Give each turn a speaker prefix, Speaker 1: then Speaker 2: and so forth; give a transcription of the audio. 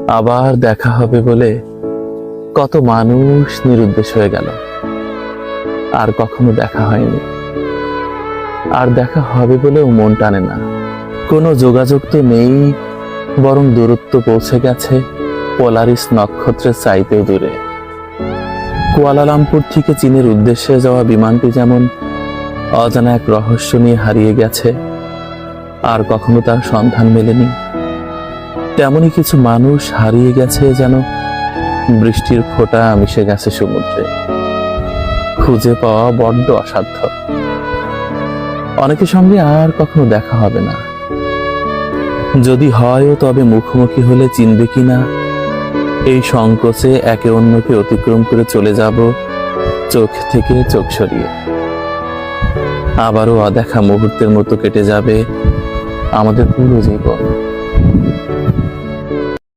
Speaker 1: আবার দেখা হবে বলে কত মানুষ নিরুদ্দেশ হয়ে গেল, আর কখনো দেখা হয়নি। আর দেখা হবে বলেও মন টানে না। কোনো যোগাযোগ তো নেই, বরং দূরত্ব পৌঁছে গেছে পোলারিস নক্ষত্রের চাইতেও দূরে। কুয়ালালামপুর থেকে চীনের উদ্দেশ্যে যাওয়া বিমানটি যেমন অজানা এক রহস্য নিয়ে হারিয়ে গেছে, আর কখনো তার সন্ধান মেলেনি, তেমনি কিছু মানুষ হারিয়ে গেছে যেন বৃষ্টির ফোঁটা মিশে গেছে সমুদ্রে। খুঁজে পাওয়া বড্ড অসাধ্য। অনেকের সঙ্গে আর কখনো দেখা হবে না। যদি হয়ও তবে মুখোমুখি হলে চিনবে কিনা এই সংকোচে একে অন্যকে অতিক্রম করে চলে যাব চোখ থেকে চোখ সরিয়ে। আবারও অদেখা মুহূর্তের মতো কেটে যাবে আমাদের পুরো জীবন।